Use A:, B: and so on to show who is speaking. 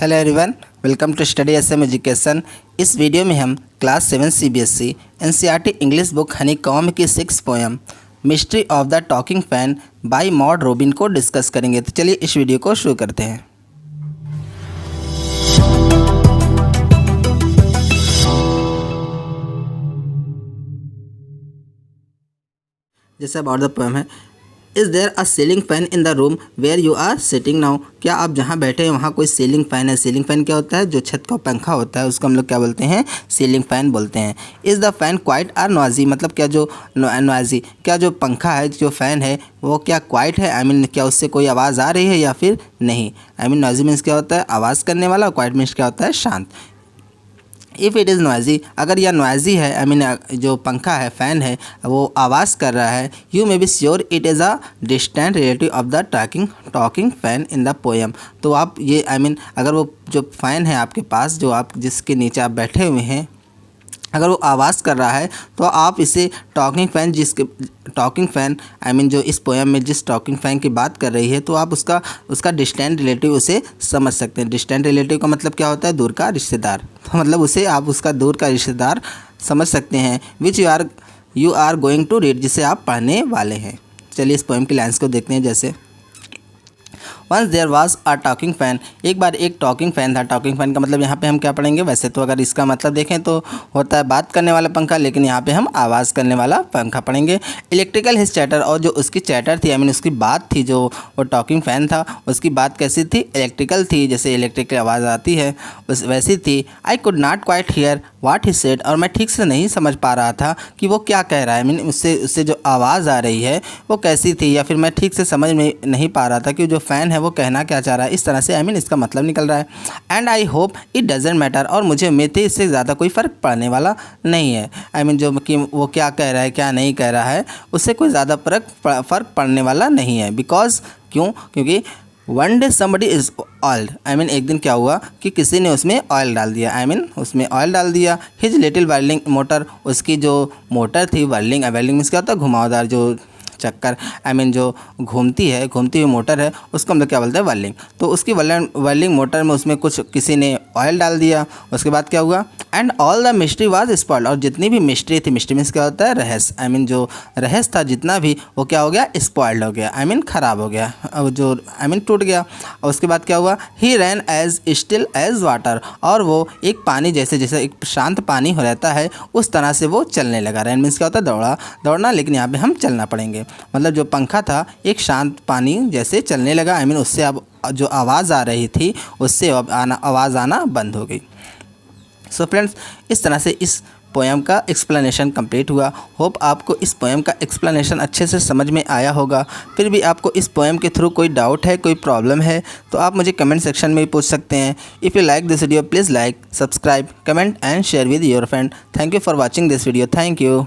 A: Hello everyone, welcome to study SM education. इस video में हम class 7 CBSE NCERT English book honeycomb की 6 poem mystery of the talking fan by Maud Robin को discuss करेंगे। तो चलिए इस वीडियो को शुरू करते हैं। जैसे अबाउट द पोएम है, is there a ceiling fan in the room where you are sitting now. क्या आप जहाँ बैठे हैं वहाँ कोई सीलिंग फ़ैन है? सीलिंग फ़ैन क्या होता है? जो छत का पंखा होता है उसको हम लोग क्या बोलते हैं? सीलिंग फ़ैन बोलते हैं। Is the fan quiet or noisy, मतलब क्या जो नॉइजी, क्या जो पंखा है, जो फ़ैन है वो क्या क्वाइट है? आई मीन क्या उससे कोई आवाज़ आ रही है या फिर नहीं? आई मीन नॉइजी मीन्स क्या होता है? आवाज़ करने वाला, और क्वाइट मीन्स क्या होता है? शांत। इफ़ इट इज़ नॉइजी, अगर यह नॉइजी है, आई मीन जो पंखा है, फ़ैन है, वो आवाज़ कर रहा है, you may be sure it is a distant relative of the talking fan in the poem. तो आप ये आई मीन अगर वो जो फ़ैन है आपके पास, जो आप जिसके नीचे आप बैठे हुए हैं, अगर वो आवाज़ कर रहा है तो आप इसे टॉकिंग फ़ैन आई मीन जो इस पोएम में जिस टॉकिंग फ़ैन की बात कर रही है, तो आप उसका डिस्टेंट रिलेटिव उसे समझ सकते हैं। डिस्टेंट रिलेटिव का मतलब क्या होता है? दूर का रिश्तेदार। तो मतलब उसे आप उसका दूर का रिश्तेदार समझ सकते हैं। Which you are going to read, जिसे आप पढ़ने वाले हैं। चलिए इस पोएम की लाइन्स को देखते हैं। जैसे once there was a talking fan, एक बार एक टॉकिंग फ़ैन था। टॉकिंग फ़ैन का मतलब यहाँ पे हम क्या पढ़ेंगे? वैसे तो अगर इसका मतलब देखें तो होता है बात करने वाला पंखा, लेकिन यहाँ पे हम आवाज़ करने वाला पंखा पढ़ेंगे। इलेक्ट्रिकल हिज चैटर, और जो उसकी चैटर थी, आई मीन उसकी बात थी, जो वो टॉकिंग फ़ैन था उसकी बात कैसी थी? इलेक्ट्रिकल थी, जैसे इलेक्ट्रिक की आवाज़ आती है उस वैसी थी। I could not quite here what he said, और मैं ठीक से नहीं समझ पा रहा था कि वो क्या कह रहा है। आई मीन उससे जो आवाज़ आ रही है वो कैसी थी, या फिर मैं ठीक से समझ में नहीं पा रहा था कि जो फ़ैन है वो कहना क्या चाह रहा है। इस तरह से आई मीन इसका मतलब निकल रहा है। And I hope it doesn't matter, और मुझे उम्मीद थी इससे ज़्यादा कोई फ़र्क पड़ने वाला नहीं है। आई मीन जो कि वो क्या कह रहा है क्या नहीं कह रहा है, उससे कोई ज़्यादा फ़र्क पड़ने वाला नहीं है। बिकॉज क्योंकि one day somebody is oiled, I mean एक दिन क्या हुआ कि किसी ने उसमें ऑयल डाल दिया। आई मीन उसमें ऑयल डाल दिया। हिज लिटिल वर्लिंग मोटर, उसकी जो मोटर थी, वर्लिंग मीन्स क्या होता है? घुमावदार, जो चक्कर, आई मीन जो घूमती हुई मोटर है, उसको हम लोग क्या बोलते हैं? वर्लिंग। तो उसकी वर्लिंग मोटर में उसमें कुछ किसी ने ऑयल डाल दिया। उसके बाद क्या हुआ? And all the mystery was spoiled, और जितनी भी मिस्ट्री थी, मिस्ट्री मीन्स क्या होता है? रहस्य। आई मीन जो रहस्य था जितना भी, वो क्या हो गया? स्पॉइल्ड हो गया, आई मीन ख़राब हो गया, जो आई मीन टूट गया। और उसके बाद क्या हुआ? ही रैन एज स्टिल एज वाटर, और वो एक पानी जैसे एक शांत पानी हो रहता है उस तरह से वो चलने लगा। रैन मीन्स क्या होता है? दौड़ना, लेकिन यहाँ पे हम चलना पड़ेंगे। मतलब जो पंखा था एक शांत पानी जैसे चलने लगा। आई मीन उससे अब जो आवाज़ आ रही थी उससे अब आवाज़ आना बंद हो गई। सो फ्रेंड्स, इस तरह से इस पोएम का एक्सप्लेनेशन कंप्लीट हुआ। होप आपको इस पोएम का एक्सप्लेनेशन अच्छे से समझ में आया होगा। फिर भी आपको इस पोएम के थ्रू कोई डाउट है, कोई प्रॉब्लम है, तो आप मुझे कमेंट सेक्शन में पूछ सकते हैं। If you like this video, please like, subscribe, comment and share with your friend. Thank you for watching this video. Thank you.